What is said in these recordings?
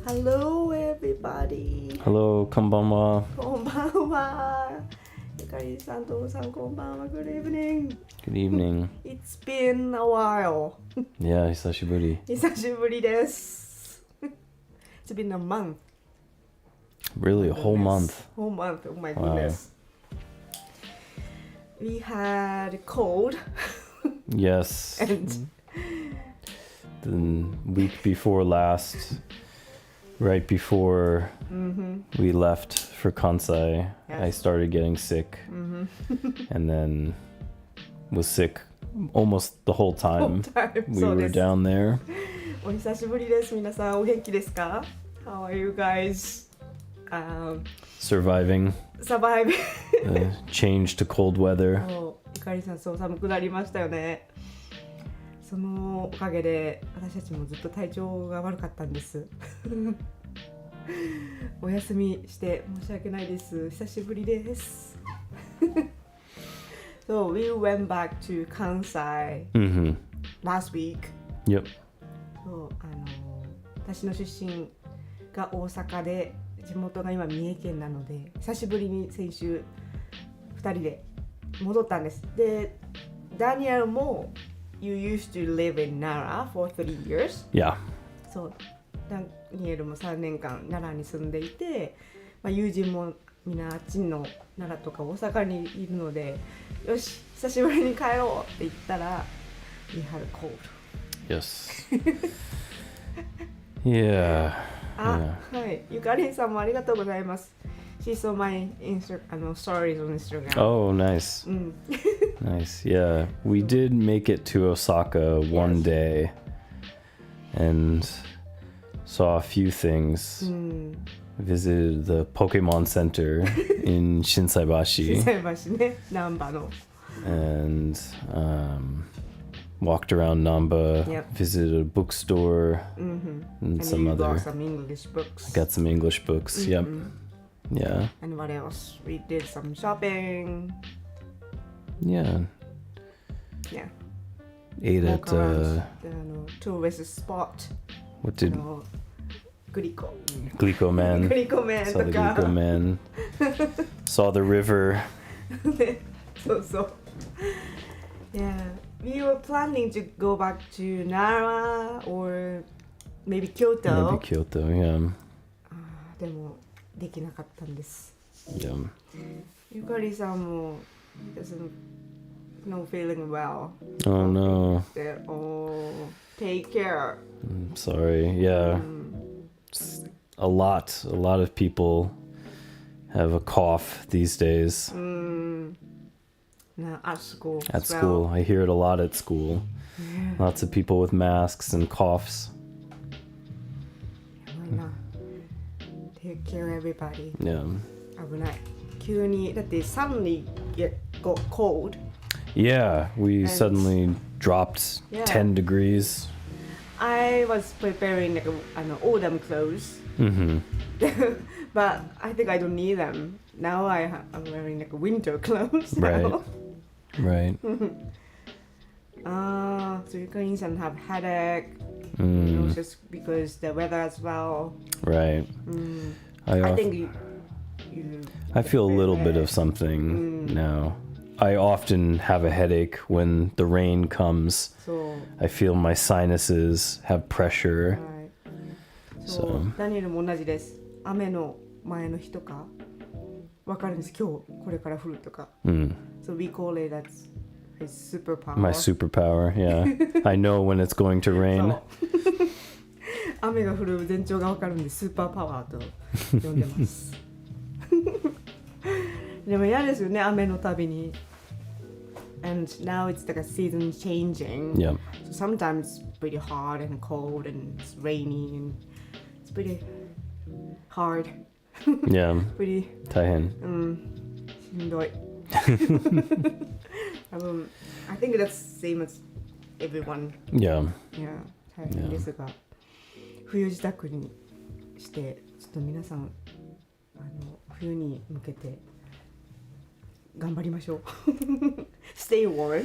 Hello everybody. Hello, konbanwa. こんばんは。ゆかりさん、ともさん、こんばんは。Good evening. Good evening. It's been a while. Yeah, 久しぶり. 久しぶりです。It's been a month. Really, a whole month. Whole month. Oh my goodness. We had a cold. Yes. And the week before last, right before we left for Kansai, Yes. I started getting sick. And then was sick almost the whole time we そう were です。 down there. お久しぶりです。皆さんお元気ですか？ How are you guys? Surviving Surviving. the change to cold weather. ゆかりさん、そう寒くなりましたよね。そのおかげで私たちもずっと体調が悪かったんです。お休みして申し訳ないです。久しぶりです。So we went back to Kansai last week. Yep. そう私の出身が大阪で地元が今三重県なので久しぶりに先週2人で戻ったんです。で、ダニエルもYou used to live in Nara for 3 years. Yeah. そう、ダニエルも3年間奈良に住んでいて、友人もみんなあっちの奈良とか大阪にいるので、よし、久しぶりに帰ろうって言ったら、We had a cold. Yes. Yeah. はい、ゆかりんさんもありがとうございます。She saw my stories on Instagram. Oh, nice. Nice. Yeah. We did make it to Osaka one day and saw a few things. Visited the Pokemon Center in Shinsaibashi 心斎橋ね、難波の。 and walked around Namba, Yep. visited a bookstore and some you other. got some English books. Got some English books. Yep. Yeah. And what else? We did some shopping. Yeah. Yeah. Ate Walk at around the tourist spot. what did グリコ。 Glico Man? グリコメン Saw と the か。 Glico Man. Saw the river. そうそう。Yeah. We were planning to go back to Nara or maybe Kyoto. Maybe Kyoto. Yeah. でもできなかったんです。 Yeah. ゆかりさんも no feeling well. Oh no. Oh, take care. I'm sorry. Yeah. It's a lot of people have a cough these days. At school. At as well. school. I hear it a lot at school. Lots of people with masks and coughs. やばいな。Take care everybody. Yeah. 危ない。急にだって suddenly got cold. Yeah, we And- suddenly dropped Yeah. 10 degrees. I was preparing like autumn clothes, but I think I don't need them. Now I'm wearing like winter clothes now. Right. So you can have headache just because the weather as well. Right. I think you I feel a little bit of something now. I often have a headache when the rain comes. I feel my sinuses have pressure. そう、ダニエルも同じです。雨の前の日とかわかるんです。今日これから降るとか。So we call it that's his superpower. My superpower, yeah. I know when it's going to rain. 雨が降る前兆がわかるんでスーパーパワーと呼んでます。でも嫌ですよね、雨のたびに。And now it's like a season changing. Yeah. So sometimes it's pretty hot and cold and it's rainy and it's pretty hard. Yeah. pretty 大変。しんどい。I think that's same as everyone. Yeah. Yeah. 大変ですが、冬支度にしてちょっと皆さん冬に向けて頑張りましょう。Stay warm.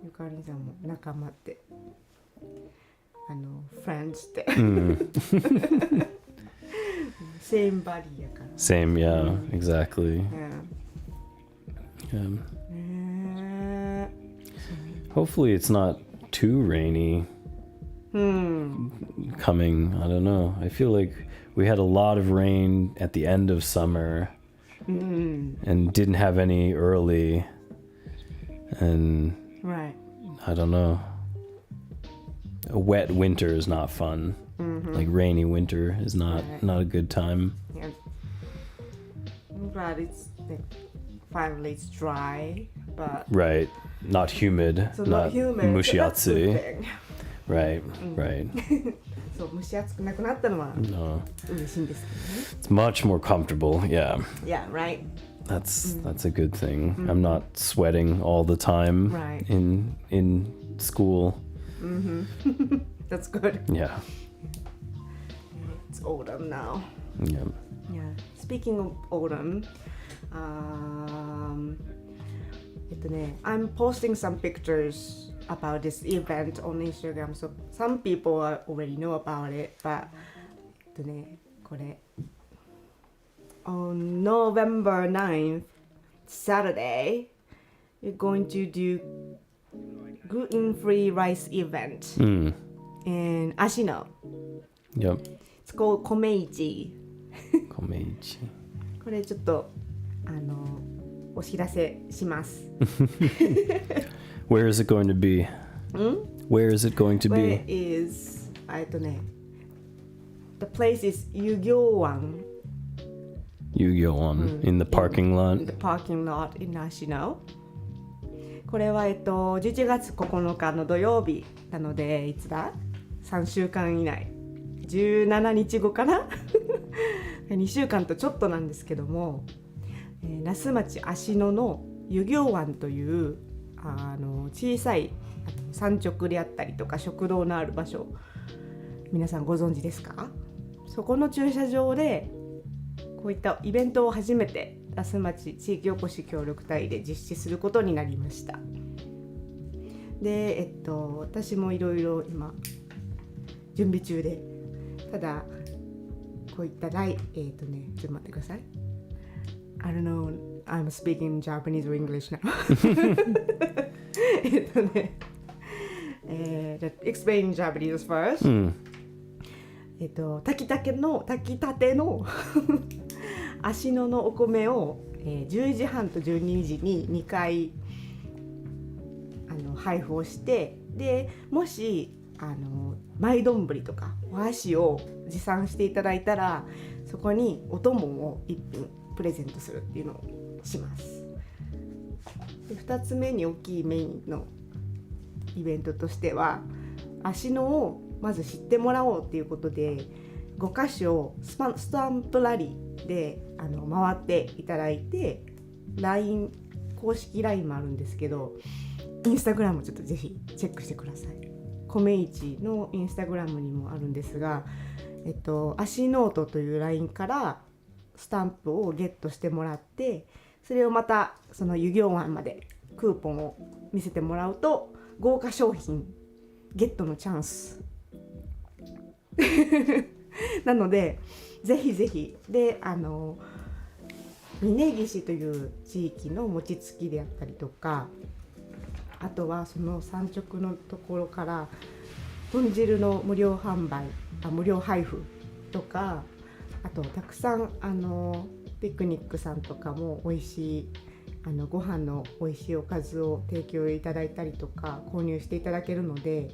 ゆかりんさんも仲間ってfriends って。Same body やから。Same, yeah, exactly. Yeah. Hopefully it's not too rainy coming. I don't know. I feel like we had a lot of rain at the end of summer and didn't have any early. And right. I don't know. A wet winter is not fun. Like rainy winter is not a good time. Yeah. I'm glad it's finally it's dry, but right, not humid, so not humid. mushiatsui. Right, right. そう蒸し暑くなくなったのは No, 嬉しいんですけどね。 it's much more comfortable. Yeah, Yeah, right. that's a good thing. I'm not sweating all the time Right. in school. That's good. Yeah, It's autumn now. yeah. Yeah. Speaking of autumn, I'm posting some pictures about this event on Instagram. So some people already know about it, but これ on November 9th, Saturday, we're going to do gluten-free rice event in Ashino. Yep. It's called Komeichi. Komeichi. これちょっとお知らせします。Where is it going to be? Where is it going to Where be? is the place is Yugyowan. Yu-Gi-Oh! In the parking lot? In the parking lot in Ashino. これは11月9日の土曜日なので、いつだ ?3 週間以内。17日後かな2週間とちょっとなんですけども、那須町芦野の湯行湾という小さい山直であったりとか食堂のある場所、皆さんご存知ですか？そこの駐車場でこういったイベントを初めて那須町地域おこし協力隊で実施することになりました。で、私もいろいろ今準備中で、ただこういったちょっと待ってください。I don't know, I'm speaking Japanese or English now. Explain Japanese first. 炊きたての芦野のお米を、10時半と12時に2回配布をして、でもし前丼とかお箸を持参していただいたら、そこにお供を1品プレゼントするっていうのをします。で2つ目に大きいメインのイベントとしては、芦野をまず知ってもらおうっていうことで、5カ所スタンプラリーで回っていただいて、 LINE 公式 LINE もあるんですけど、インスタグラムちょっとぜひチェックしてください。コメイチのインスタグラムにもあるんですが、足ノートという LINE からスタンプをゲットしてもらって、それをまたその湯行湾までクーポンを見せてもらうと、豪華商品ゲットのチャンスなのでぜひぜひで峯岸という地域の餅つきであったりとか、あとはその産直のところから豚汁の無料配布とか、あとたくさんピクニックさんとかも美味しいご飯の美味しいおかずを提供いただいたりとか購入していただけるので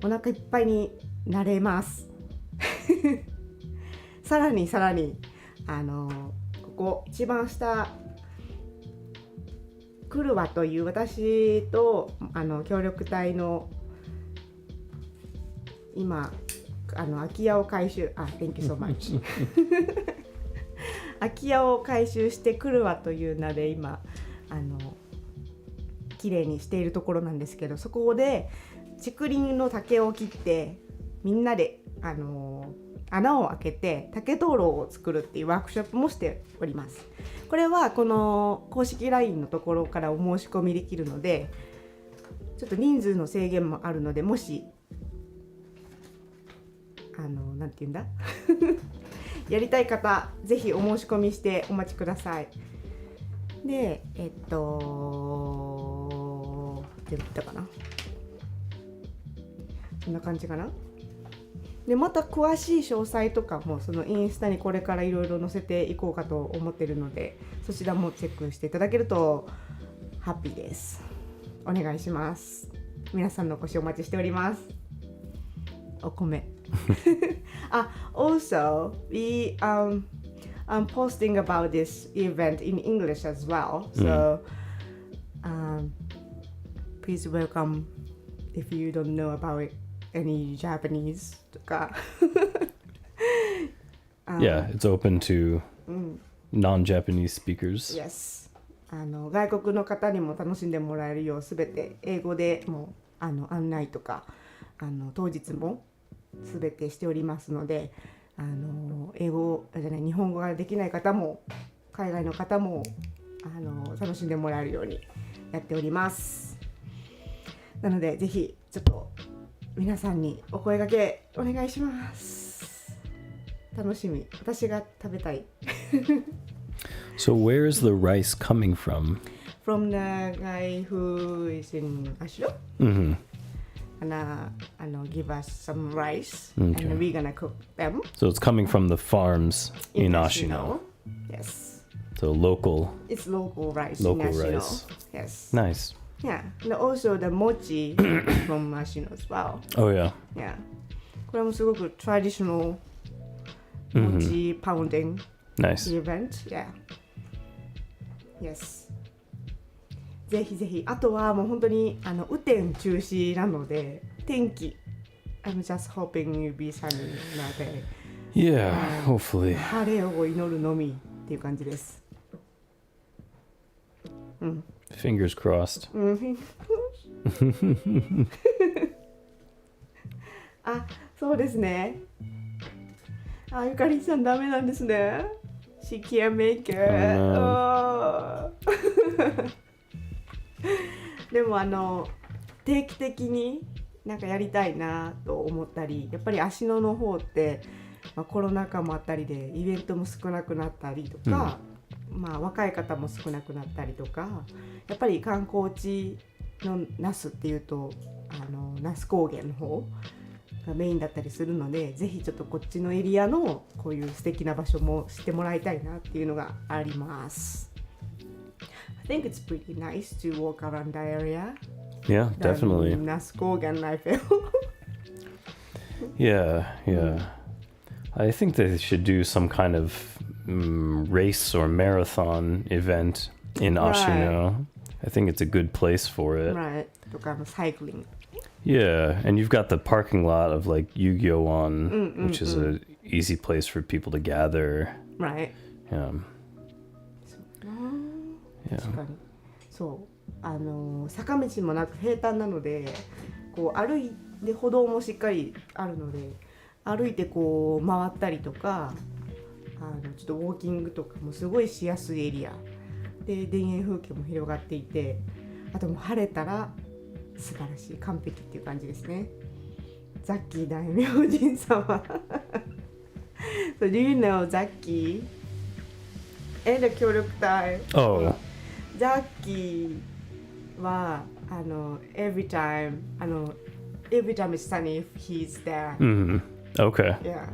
お腹いっぱいになれますさらにここ一番下クルワという私と協力隊の今空き家を回収Thank you so much 空き家を回収してクルワという名で今きれいにしているところなんですけど、そこで竹林の竹を切ってみんなで穴を開けて竹灯籠を作るっていうワークショップもしております。これはこの公式 LINE のところからお申し込みできるので、ちょっと人数の制限もあるので、もしなんて言うんだやりたい方ぜひお申し込みしてお待ちください。で全部言ったかな、こんな感じかな。でまた詳しい詳細とかもそのインスタにこれからいろいろ載せていこうかと思っているので、そちらもチェックしていただけるとハッピーです。お願いします。皆さんのお越しお待ちしております。お米also I'm posting about this event in English as well, so please welcome if you don't know about any Japanese とかYeah, it's open to non-Japanese speakers. Yes. 外国の方にも楽しんでもらえるようすべて英語でも案内とか当日もすべてしておりますので、日本語ができない方も海外の方も楽しんでもらえるようにやっております。なのでぜひちょっと皆さんにお声掛けお願いします。楽しみ。私が食べたい。So where is the rice coming from? From the guy who is in Ashiro. Give us some rice, Okay. and we're gonna cook them. So it's coming from the farms in Ashino. Yes. So local. It's local rice Local in Ashino. rice. Yes. Nice. Yeah. And also the mochi is from Ashino as well. Oh yeah. Yeah. これもすごく traditional mochi pounding Nice. event. Yeah. Yes. ぜひぜひ。あとはもう本当に雨天中止なので天気。I'm just hoping you'll be sunny なので。Yeah, hopefully. 晴れを祈るのみっていう感じです。Fingers crossed. そうですね。ゆかりさんダメなんですね。She can't make it. でも定期的になんかやりたいなと思ったり、やっぱり芦野の方って、コロナ禍もあったりでイベントも少なくなったりとか、若い方も少なくなったりとか、やっぱり観光地の那須っていうと那須高原の方がメインだったりするので、ぜひちょっとこっちのエリアのこういう素敵な場所も知ってもらいたいなっていうのがあります。I think it's pretty nice to walk around the area. Yeah, definitely. 那須高原 I feel. Yeah. I think they should do some kind of race or marathon event in Ashino. I think it's a good place for it. Right. とかcycling. Yeah, and you've got the parking lot of like Yu-Gi-Oh! Which is a easy place for people to gather. Right. Yeah. 確かにそう坂道もなく平坦なのでこう歩いて歩道もしっかりあるので歩いてこう回ったりとかちょっとウォーキングとかもすごいしやすいエリアで田園風景も広がっていて、あともう晴れたら素晴らしい、完璧っていう感じですね。ザッキー大名人様So do you know ザッキー協力隊。Oh. ザッキーはevery time it's sunny if he's there. Okay. Yeah.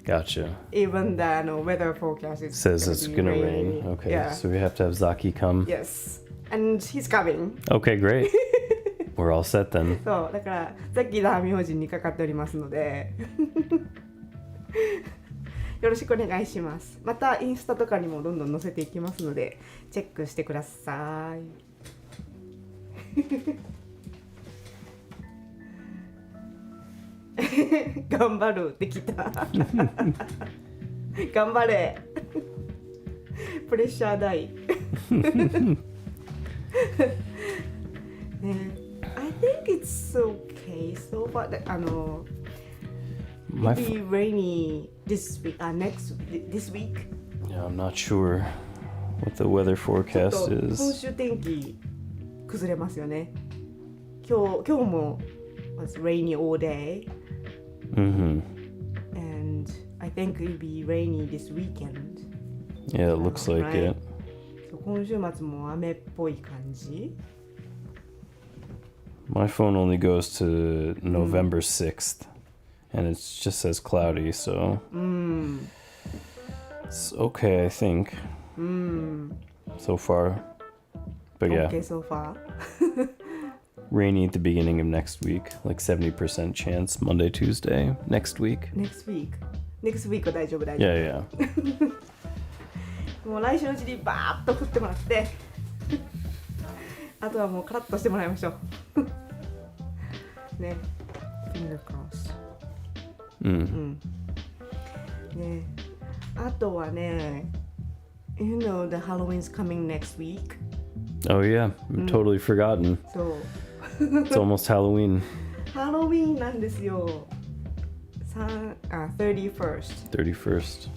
Gotcha. Even the weather forecast Says it's gonna rain. Okay. Yeah. So we have to have Zaki come. Yes. And he's coming. Okay, great. We're all set then. そうだからザッキー大名人にかかっておりますのでよろしくお願いします。またインスタとかにもどんどん載せていきますのでチェックしてください頑張るできた頑張れプレッシャー大ね、I think it's okay so far. Maybe rainy this week, this week. Yeah, I'm not sure what the weather forecast 今 is. 週天気崩れますよね。今日も was rainy all day. Mm-hmm. And I think it'll be rainy this weekend. Yeah, it looks like Right. it. 今週末も雨っぽい感じ。My phone only goes to November 6th, and it just says cloudy, so it's okay, I think, so far. But yeah, Okay, so far. rainy at the beginning of next week, like 70% chance, Monday, Tuesday, next week. Next week は大丈夫大丈夫。 Yeah, yeah. もう来週のうちにバーッと降ってもらってあとはもうカラッとしてもらいましょうね、finger cross。 ね、あとはね、you know the Halloween's coming next week. Oh yeah, totally forgotten. そう It's almost Halloween. ハロウィンなんですよ。31st Thirty-first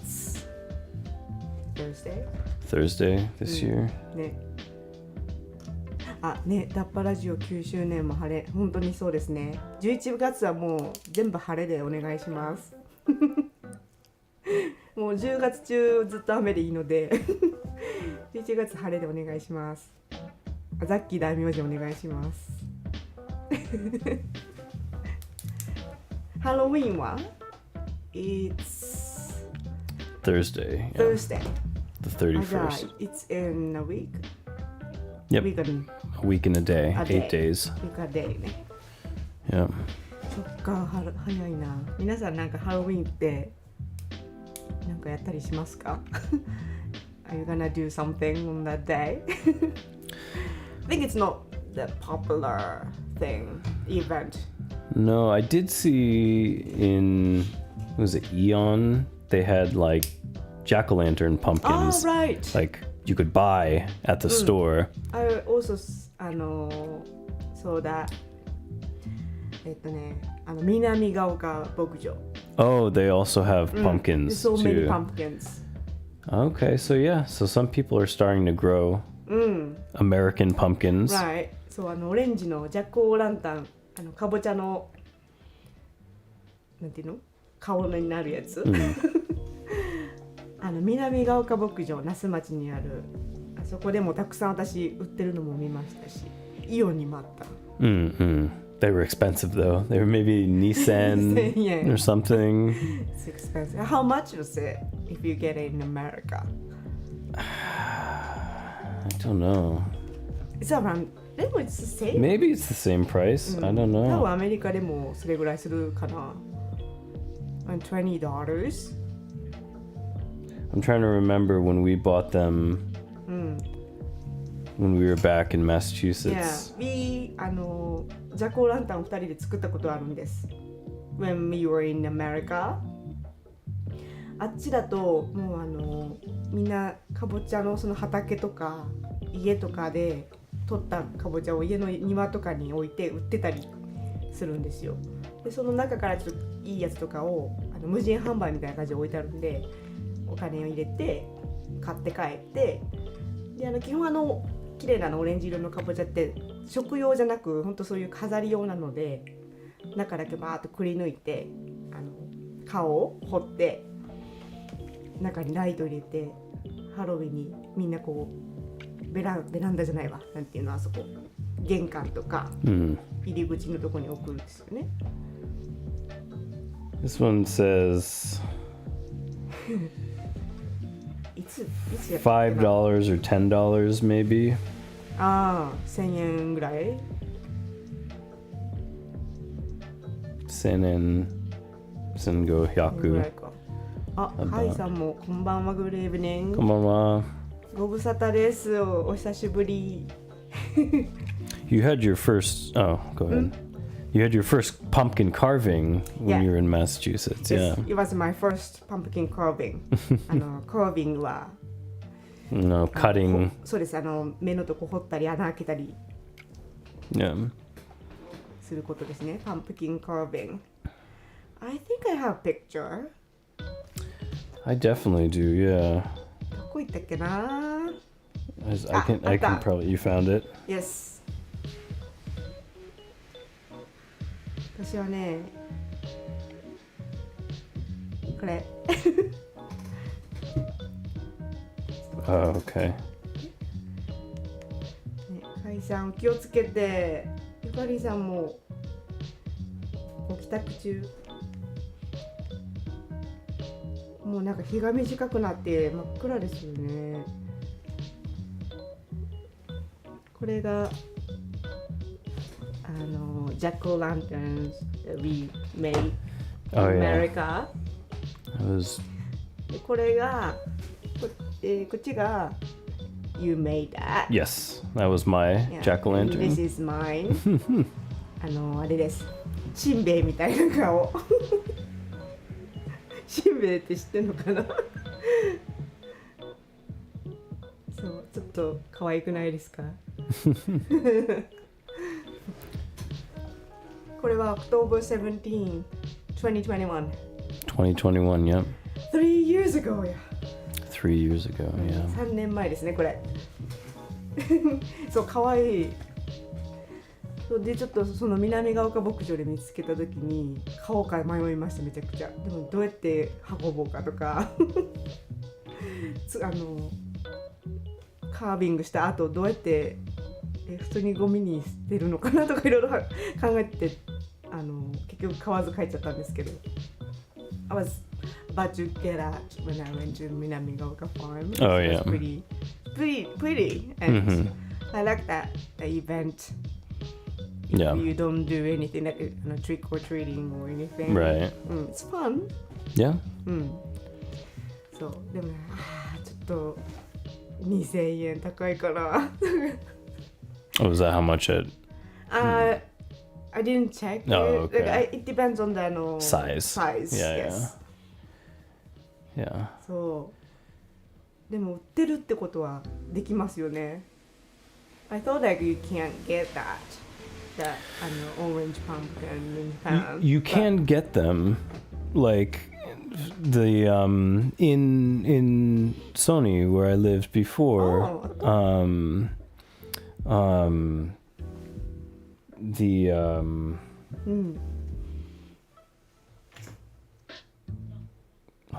Thursday this year. ね。あ、ね、ダッパラジオ9周年も晴れ、本当にそうですね。11月はもう全部晴れでお願いしますもう10月中ずっと雨でいいので11月晴れでお願いします。ザッキー大名人お願いしますハロウィンは It's Thursday. Yeah. Thursday. The じゃあ 31st. It's in a week? Yep. Week and A week and a day. A 8 day. days. week a day ね。 Yeah. そっか、早いな。皆さんなんかハロウィンってなんかやったりしますかAre you gonna do something on that day? I think it's not the popular event. No, I did see in, was it Eon? They had like jack-o'-lantern pumpkins. Oh, right. Like you could buy at the store. I also そうだ。南ヶ丘牧場。Oh, they also have pumpkins So many too. pumpkins. Okay, so yeah, so some people are starting to grow American pumpkins. Right. そうオレンジのジャックオーランタン、かぼちゃのなんていうの顔になるやつ。南ヶ丘牧場那須町にあるあそこでもたくさん私売ってるのも見ましたし、イオンにもあった。They were expensive though. They were maybe Nissan Yeah. or something. It's expensive. How much was it if you get it in America? I don't know. It's around. でも it's the same. Maybe it's the same price. I don't 多 know. 分アメリカでもそれぐらいするかな。$20. I'm trying to remember when we bought them when we were back in Yeah. Massachusetts. We ジャックオーランタンを2人で作ったことあるんです。When we were in America. あっちだともうみんなかぼちゃのその畑とか家とかで取ったかぼちゃを家の庭とかに置いて売ってたりするんですよ。でその中からちょっといいやつとかを無人販売みたいな感じで置いてあるんでお金を入れて買って帰ってで基本綺麗なオレンジ色のかぼちゃって食用じゃなく本当そういう飾り用なので、中だけバーッとくり抜いて顔を彫って中にライト入れて、ハロウィンにみんなこうベランダじゃないわ、なんていうの、あそこ玄関とか入り口のとこに置くんですよね。This one says いつやったっけな。 $5 or $10 maybe. ああ、1000円ぐらい。1000円、ぐら1500。いか。あ、カイさんもこんばんは、グレーブニング。こんばんは。ご無沙汰です。お久しぶり。You had your first, oh, go ahead. You had your first pumpkin carving when you were in Massachusetts. Yes, Yeah. it was my first pumpkin carving. carving はNo, cutting. そうです。目のとこ掘ったり穴開けたり Yeah. することですね。pumpkin carving. I think I have picture. I definitely do, yeah. どこ行ったっけな。I can probably, you found it? Yes. 私はね、これ。Oh, okay. カイさん気をつけて。ゆかりさんもご帰宅中。もうなんか日が短くなって真っ暗ですよね。これがJack-o'-lanterns that we made in America. It was これがこっちが You made that. yes, that was my Yeah. jack-o'-lantern. This is mine. あれです。しんべヱみたいな顔。しんべヱって知ってんのかな。そう、ちょっと可愛くないですか。これは October 17, 2021. 2021, yep. 3 years ago や。 3 years ago, yeah. 3年前ですね、これ。そう、かわいい。そうで、ちょっとその南ヶ丘牧場で見つけたときに買おうか迷いました、めちゃくちゃ。でもどうやって運ぼうかとかカービングした後どうやって普通にゴミに捨てるのかなとかいろいろ考えて結局買わず帰っちゃったんですけど。I was about to get out when I went to Minamigaoka farm. Oh, It yeah. was pretty, and I like that the event. If Yeah. you don't do anything like trick or treating or anything. Right. It's fun. Yeah. そうでもね、ちょっと2000円高いから。Oh, was that how much it? I didn't check. Oh, okay. Like, it depends on the Size. Yeah, yes. Yeah. そうでも売ってるってことはできますよね。I thought like you can't get that orange pumpkin in Japan. You can get them, like the in Sony where I lived before. The oh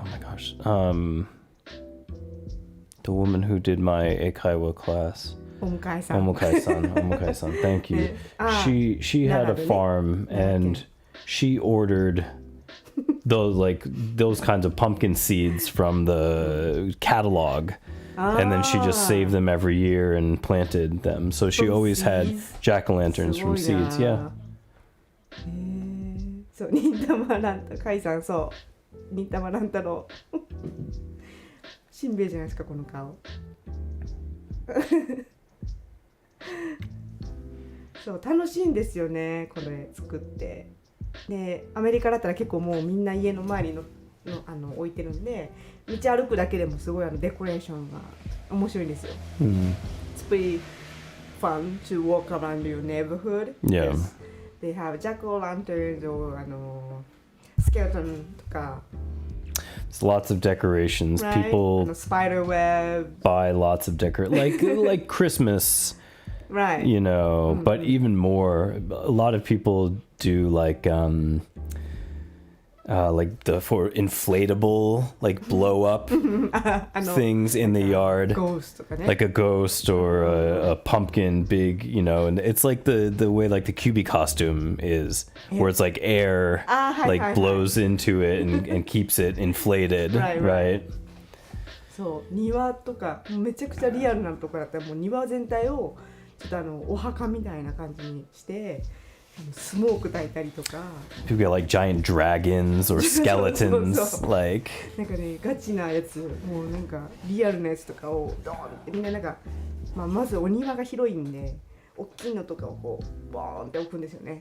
my gosh, the woman who did my Eikaiwa class. お迎えさん。 Omukai-san, thank you. She had a farm and she ordered those kinds of pumpkin seeds from the catalog. And then she just saved them every year and planted them. So she From always had seeds? jack-o'-lanterns from すごいな。 seeds. Yeah. そう、忍たま乱太カイさん、そう忍たま乱太郎。しんべヱじゃないですか、この顔。そう楽しいんですよね、これ作って。でアメリカだったら結構もうみんな家の周りの置いてるんで、道歩くだけでもすごいデコレーションが面白いんですよ。It's pretty fun to walk around your neighborhood. Yeah. Yes. They have jack-o'-lanterns or skeleton とか。It's lots of decorations. Right? People spider web. buy lots of like Christmas Right. You know, but even more, a lot of people do like the for inflatable, like blow up things in the yard, Ghost とかね。 like a ghost or a pumpkin big, you know, and it's like the way like the Kyuubi costume is, where it's like air like blows into it and keeps it inflated, right? そう庭とかめちゃくちゃリアルなところだったらもう庭全体をちょっとお墓みたいな感じにしてスモーク焚いたりとか People get like giant dragons or skeletons そうそう like なんかねガチなやつもうなんかリアルなやつとかをドーンってみんななんか、まずお庭が広いんで大きいのとかをこうボーンって置くんですよね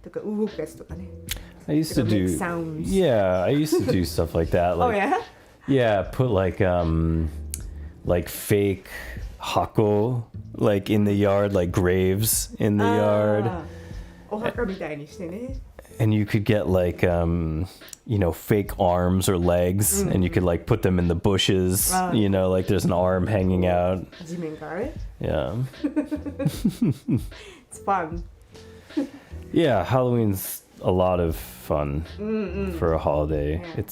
とか動くやつとかね I used to do sounds. Yeah, I used to do stuff like that like Oh yeah? Yeah, put like fake hako like in the yard, like graves in the yard. お墓みたいにしてね And you could get like you know, fake arms or legs and you could like put them in the bushes, you know, like there's an arm hanging out. 地面からね Yeah. It's fun. Yeah, Halloween's a lot of fun for a holiday. Yeah.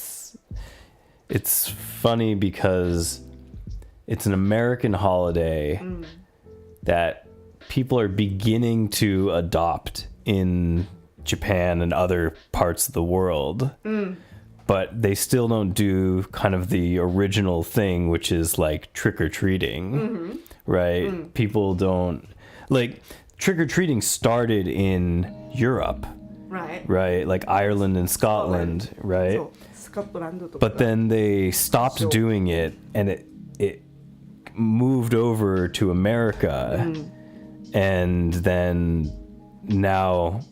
It's funny because it's an American holiday that people are beginning to adopt in Japan and other parts of the world. But they still don't do kind of the original thing, which is like trick-or-treating, right? People don't... Like, trick-or-treating started in Europe, right? Like Ireland and Scotland, right? そうスコットランドとか But then they stopped doing it and it moved over to America. And then now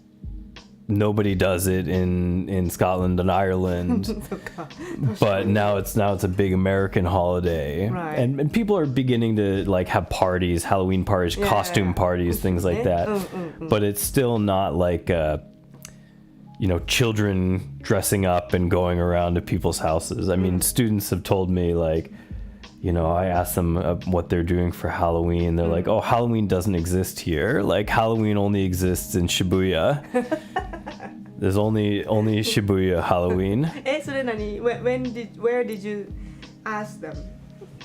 nobody does it in Scotland and Ireland. そっか But now it's a big American holiday. Right. And people are beginning to like have parties, Halloween parties, costume parties, things like that. But it's still not like you know, children dressing up and going around to people's houses. I mean, students have told me, like, you know, I asked them what they're doing for Halloween. They're like, oh, Halloween doesn't exist here. Like, Halloween only exists in Shibuya. There's only Shibuya Halloween. それ何 where did you ask them?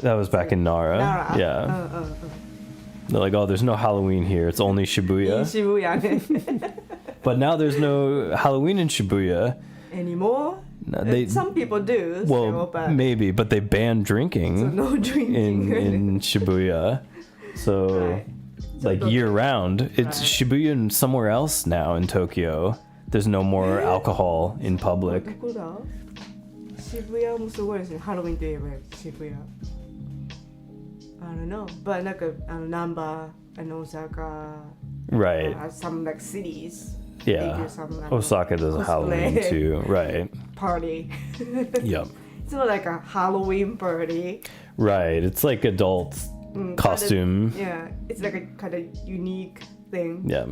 That was back in Nara. Nara. Yeah. They're like, oh, there's no Halloween here. It's only Shibuya. 渋谷ね But now there's no Halloween in Shibuya. Anymore? No, Some people do. Well, but maybe, but they banned so drinking no drinking. in Shibuya. So, Right. like year round, it's Shibuya and somewhere else now in Tokyo. There's no more alcohol in ど public. こだ渋谷もすごいですね。ハロウィンといえば渋谷。I don't know. But なんかナンバー、大阪、Right. some like cities. Yeah. They do some, Osaka does a cosplay. Halloween too. Right. Party. Yep. It's not like a Halloween party. Right. It's like adult costume. Yeah, it's like a kind of unique thing. Yeah.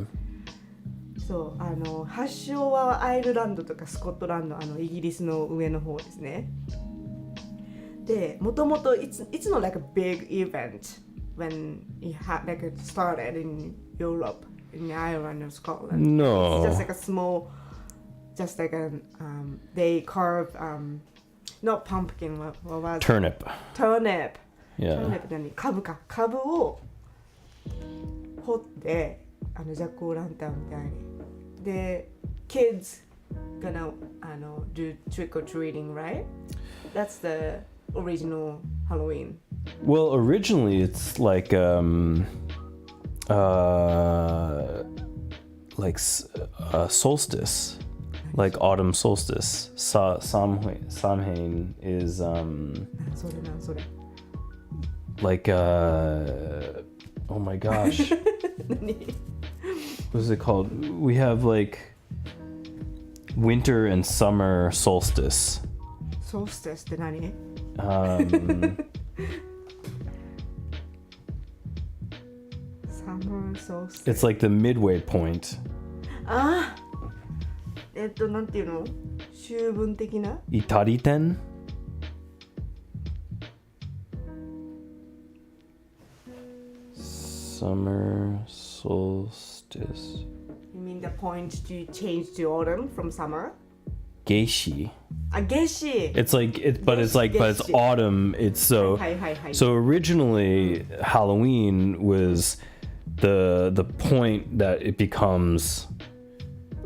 そう発祥はアイルランドとかスコットランドイギリスの上の方ですね。で、もともと it's not like a big event when it had like it started in Europe, in Ireland or Scotland. No. It's just like a small, just like a they carve not pumpkin, what was it? Turnip. Turnip. Yeah. Turnip 何株を掘ってジャックオーランタンみたいにで kids gonna do trick or treating, right? That's the original Halloween. Well, originally it's like solstice, like autumn solstice. Samhain is それ like oh my gosh. 何 What is it called? We have like winter and summer solstice. Solstice って何 Summer solstice. It's like the midway point. あなんていうの秋分的な Itariten? Summer Solstice. You mean the point to change to autumn from summer? Geishi. Geshi. It's autumn. It's so. So originally, Halloween was the point that it becomes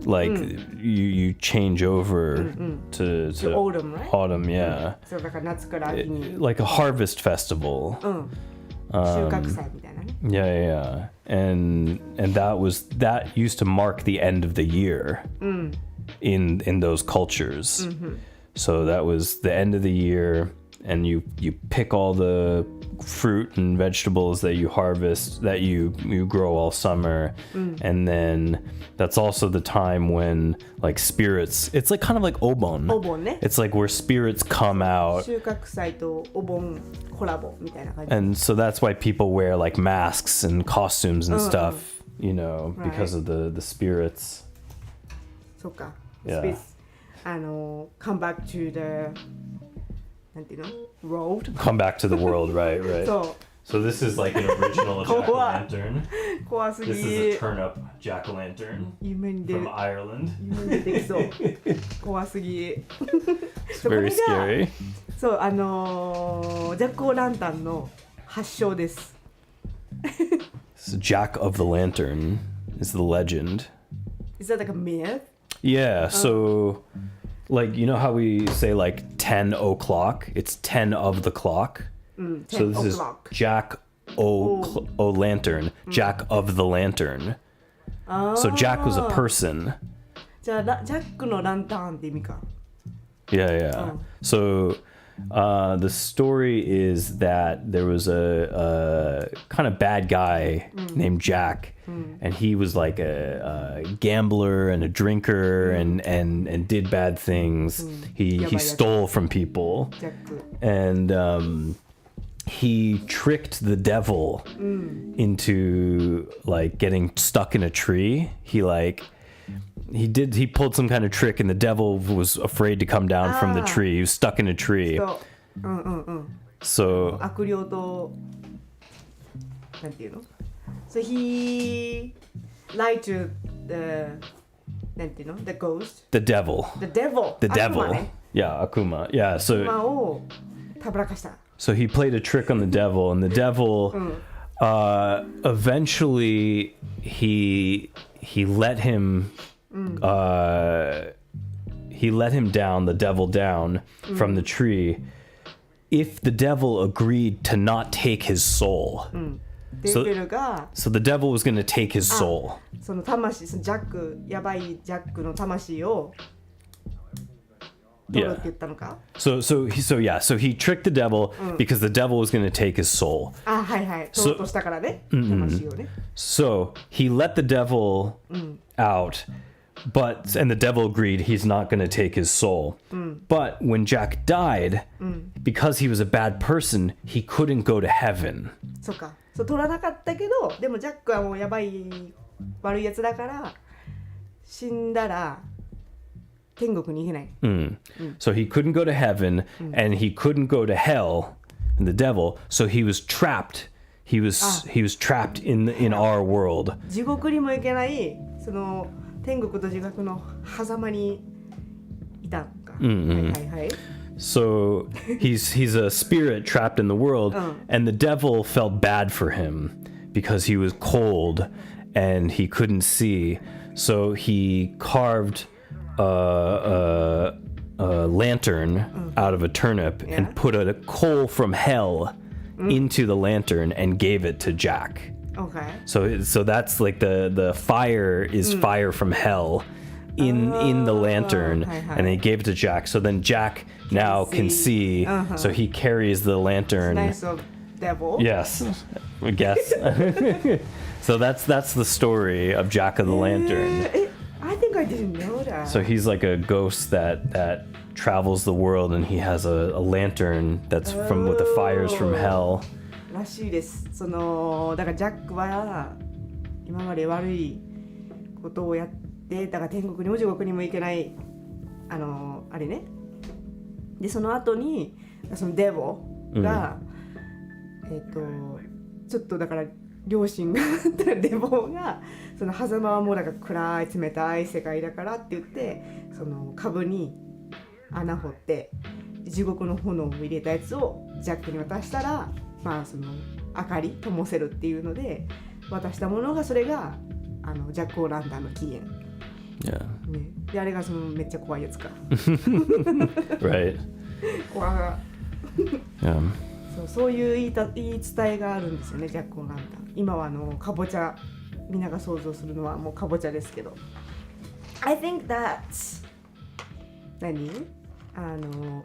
like you change over to autumn, right? Autumn, yeah. So だから夏から秋に Like a harvest festival. 収穫祭みたいなね。Yeah. And that used to mark the end of the year in those cultures. So that was the end of the year, and you pick all the fruit and vegetables that you harvest, that you grow all summer, and then that's also the time when like spirits, it's like kind of like obon. Obon ね。 It's like where spirits come out. 収穫祭とお盆コラボみたいな感じ。 And so that's why people wear like masks and costumes and stuff, you know, because of the spirits. そうか。 Yeah. Come back to the なんていうの road. Come back to the world, right. そう。 So this is like an original jack-o'-lantern. 怖すぎ。 This is a turn-up jack-o'-lantern 夢に出る from Ireland. 夢に出てきそう。怖すぎ。 It's very scary. そうジャック・オー・ランタンの発祥です。 So Jack of the Lantern is the legend. Is that like a myth? Yeah, so like you know how we say like 10 o'clock? It's 10 of the clock. 10 So this is o'clock. Jack O Lantern, Jack of the Lantern. So Jack was a person. じゃあジャックのランタンって意味か。 Yeah. So the story is that there was a kind of bad guy named Jack, and he was like a gambler and a drinker and did bad things. He stole from people, ジャック。 and he tricked the devil into like getting stuck in a tree. He pulled some kind of trick, and the devil was afraid to come down from the tree. He was stuck in a tree. そう。 So 悪霊となんていうの So he lied to the なんていうの The ghost? the devil. The devil. The 悪魔 devil. ね。 Yeah, Akuma. Yeah, 悪 so 魔をたぶらかした。 so he played a trick on the devil, and the devil eventually he let him down, the devil down from the tree, if the devil agreed to not take his soul. デビルが So the devil was going to take his soul. その魂、そのジャック、やばいジャックの魂を取るって言ったのか。 So he tricked the devil because the devil was going to take his soul. あ、はいはい。取ろうとしたからね。魂をね。 So he let the devil out, and the devil agreed he's not going to take his soul. But when Jack died, because he was a bad person, he couldn't go to heaven. そうか。そう取らなかったけど、でもジャックはもうやばい悪いやつだから死んだら天国に行けない。 So he couldn't go to heaven, and he couldn't go to hell, and the devil. So he was trapped. He was trapped in our world. 地獄にも行けない、その天国と地獄の狭間にいたんか。はいはいはい。 So he's a spirit trapped in the world, and the devil felt bad for him because he was cold and he couldn't see. So he carved a lantern out of a turnip and put a coal from hell into the lantern and gave it to Jack. Okay. So that's like the fire is fire from hell in the lantern, and they gave it to Jack. So then Jack now can see. So he carries the lantern. Nice of devil. Yes, I guess. So that's the story of Jack of the Lantern. I think I didn't know that. So he's like a ghost that travels the world, and he has a lantern that's with the fires from hell. らしいです。そのだからジャックは今まで悪いことをやって、だから天国にも地獄にも行けないあれね。でその後にそのデボが、ちょっとだから両親が寝坊がその狭間はもうなんか暗い冷たい世界だからって言ってその株に穴掘って地獄の炎を入れたやつをジャックに渡したらまあその明かり灯せるっていうので渡したものがそれがジャック・オー・ランタンの起源、ね、であれがそのめっちゃ怖いやつかright 怖が、yeah. そういう言い伝えがあるんですよねジャック・オー・ランタン今はかぼちゃみんなが想像するのはもうかぼちゃですけど I think that's 何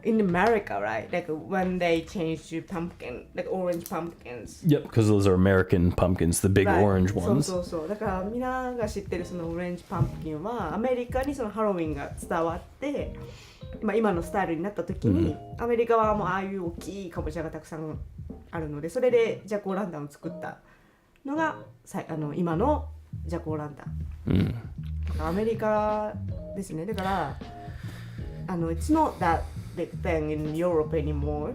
in America, right? Like when they change to pumpkin, like orange pumpkins. Yep, because those are American pumpkins, the big orange ones. そうだからみんなが知ってるそのオレンジパンプキンはアメリカにそのハロウィンが伝わって、まあ、今のスタイルになった時に、アメリカはもうああいう大きいかぼちゃがたくさんあるのでそれでジャック・オー・ランタンを作ったのが今のジャック・オー・ランタン、だからアメリカですねだからIt's not that big thing in Europe anymore.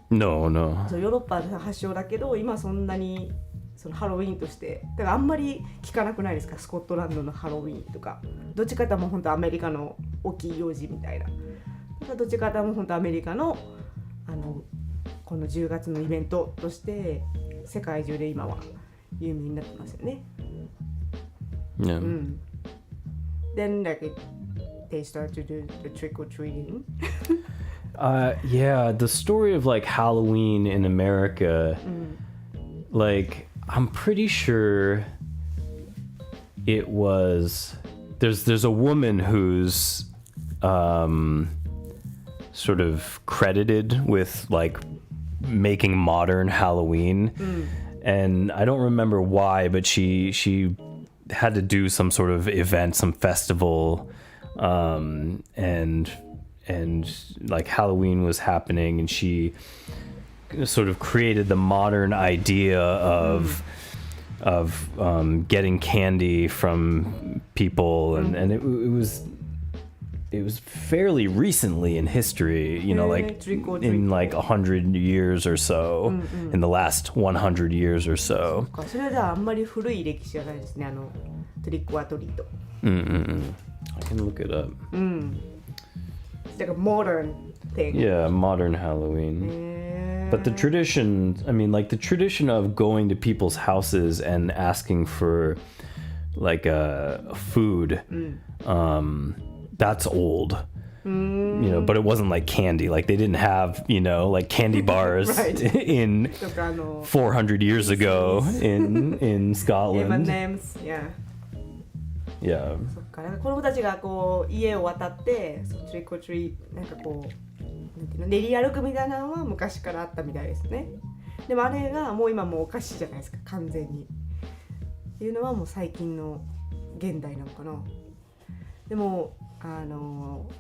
No. そうヨーロッパで発祥だけど今そんなにそのハロウィンとしてだからあんまり聞かなくないですかスコットランドのハロウィンとかどっちかとも本当アメリカの大きい行事みたいなどっちかとも本当アメリカのこの10月のイベントとして世界中で今は有名になってますよね。Yeah. Then like they start to do the trick-or-treating. Yeah, the story of like Halloween in America, like I'm pretty sure it was there's a woman who's sort of credited with like making modern Halloween, and I don't remember why, but she had to do some sort of event, some festival. And like Halloween was happening and she sort of created the modern idea of getting candy from people and it was fairly recently in history, you know, like in like 100 years or so, in the last 100 years or so. それじゃあんまり古い歴史じゃないですねトリックオアトリートI can look it up. It's like a modern thing. Yeah, modern Halloween. But the tradition, I mean, like the tradition of going to people's houses and asking for like food, that's old. You know, but it wasn't like candy. Like they didn't have, you know, like candy bars in 400 years ago in Scotland. M&M's, yeah.そっか子供たちがこう家を渡ってトリックオトリーなんかこうなんていうの練り歩くみたいなのは昔からあったみたいですね。でもあれがもう今もうお菓子じゃないですか完全に。っていうのはもう最近の現代なのかな。でも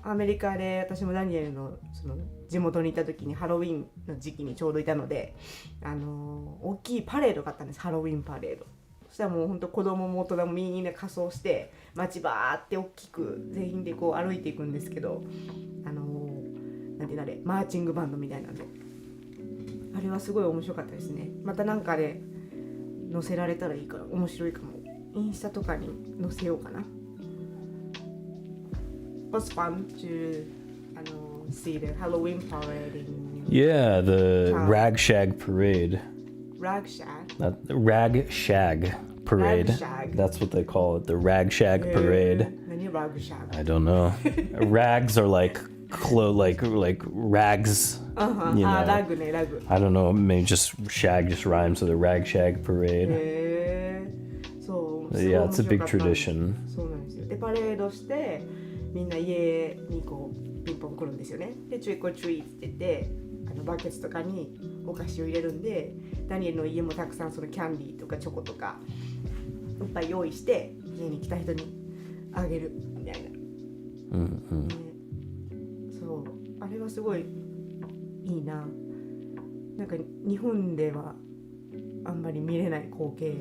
アメリカで私もダニエルのその地元にいた時にハロウィンの時期にちょうどいたので大きいパレードがあったんですハロウィンパレード。そしたらもう本当子供も大人もみんな仮装して街バーって大きく全員でこう歩いていくんですけどなんていうのあれマーチングバンドみたいなんであれはすごい面白かったですね。またなんかで載せられたらいいから面白いかも。インスタとかに載せようかな。It was fun to see the Halloween parade in Yeah, the Rag Shag Parade. Rag Shag? Rag Shag Parade. Rag Shag. That's what they call it, the Rag Shag Parade. 何Rag Shag? I don't know. Rags are like like rags. You know. ラグねラグ。I don't know, maybe just shag just rhymes with a Rag Shag Parade. そう。Yeah, it's a big tradition. そうなんですよ。でパレードしてみんな家にこうピンポン来るんですよね。でトリックオトリーって言ってバケツとかにお菓子を入れるんでダニエルの家もたくさんそのキャンディーとかチョコとかいっぱい用意して家に来た人にあげるみたいな、そうあれはすごいいいな。なんか日本ではあんまり見れない光景っ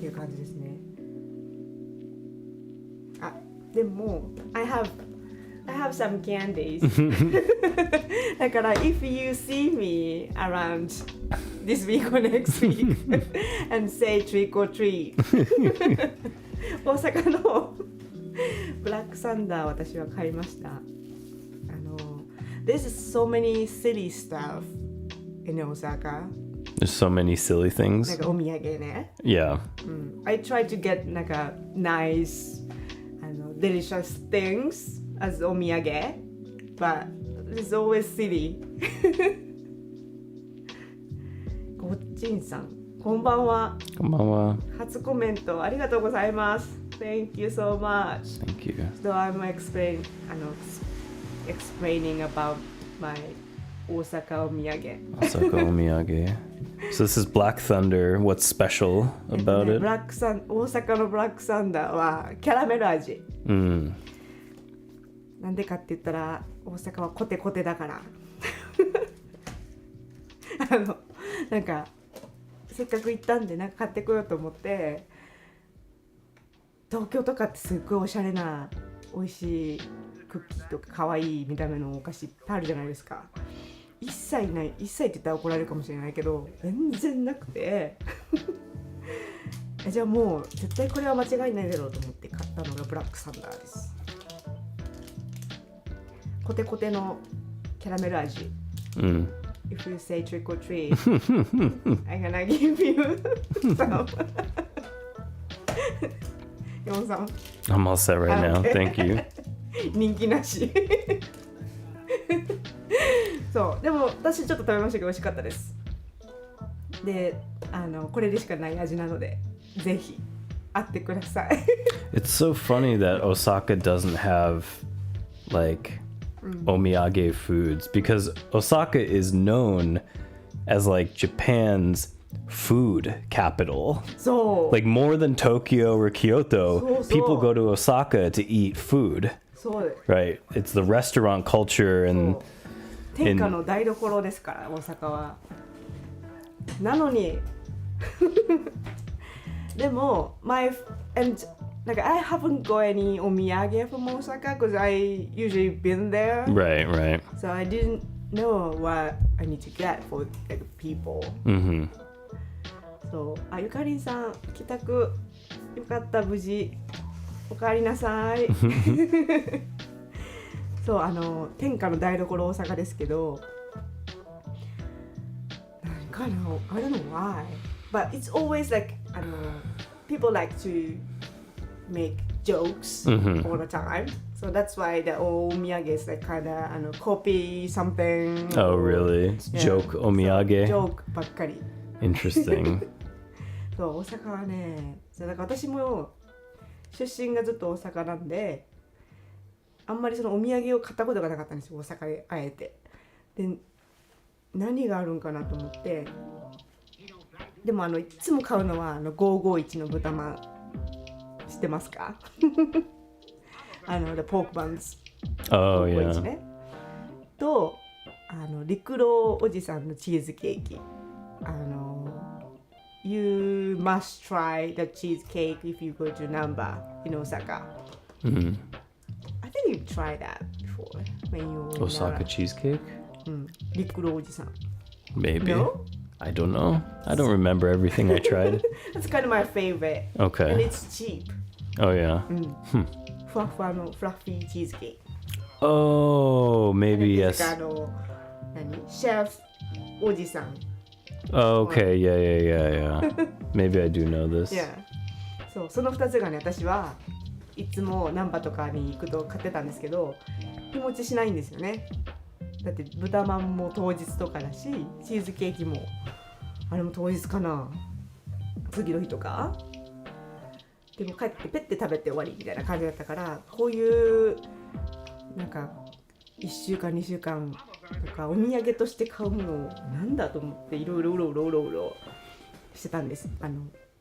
ていう感じですね。あでもI have some candies だから if you see me around this week or next week and say trick or treat 大阪のブラックサンダー私は買いました。There's so many silly stuff in Osaka. There's so many silly things. なんかお土産ね。Yeah. I try to get なんか nice, delicious things as お土産 but it's always silly. ごっちんさん、こんばんは。こんばんは。初コメントありがとうございます。Thank you so much. Thank you. So I'm explaining about my 大阪お土産。Osaka omiyage. So this is Black Thunder. What's special about it? 大阪のブラックサンダーはキャラメル味。なんでかって言ったら大阪はコテコテだから。なんかせっかく行ったんでなんか買ってこようと思って。東京とかってすっごいおしゃれな美味しいクッキーとか可愛い見た目のお菓子いっぱいあるじゃないですか。一切ない、一切って言ったら怒られるかもしれないけど全然なくてじゃあもう絶対これは間違いないだろうと思って買ったのがブラックサンダーです。コテコテのキャラメル味。If you say trick or treat, I'm gonna give you some. ヨンさん I'm all set right now. Thank you. 人気なしそうでも私ちょっと食べましたけど美味しかったです。でこれでしかない味なのでぜひ会ってください。It's so funny that Osaka doesn't have like omiyage foods because Osaka is known as like Japan's food capital. So like more than Tokyo or Kyoto, そう people go to Osaka to eat food. そうです。 Right. It's the restaurant culture and 天下の台所ですから大阪は。なのにでもlike I haven't got any お土産 from Osaka because I usually been there. Right. So I didn't know what I need to get for like, people. そう、ゆかりんさん帰宅よかった無事おかえりなさい。そう天下の台所大阪ですけど、なんかI don't know why, but it's always like people like to make jokes all the time. So that's why the お土産 is like kind of copy something. Oh, really? It's joke omiyage. Joke ばっかり。Interesting. そう大阪はね、だから私も出身がずっと大阪なんで、あんまりそのお土産を買ったことがなかったんですよ、大阪であえて。で、何があるんかなと思って、でもいつも買うのは551の豚まん、知ってますか？The pork buns。Oh, 551 yeah. ね。と、陸路おじさんのチーズケーキ。You must try the cheesecake if you go to Namba in Osaka. I think you tried that before when you were in Osaka cheesecake? 陸路おじさん。Maybe. No? I don't know. I don't remember everything I tried. That's kind of my favorite. Okay. And it's cheap. Oh, yeah. ふわふわのフラッフィーチーズケーキ。Oh, maybe yes. シェフおじさん。Oh, okay, yeah. Maybe I do know this. Yeah. そう、その2つがね、私はいつもナンバとかに行くと買ってたんですけど、日持ちしないんですよね。だって豚まんも当日とかだし、チーズケーキもあれも当日かな、次の日とか。でも帰ってペッて食べて終わりみたいな感じだったから、こういうなんか1週間2週間とかお土産として買うものなんだと思っていろいろうろしてたんです。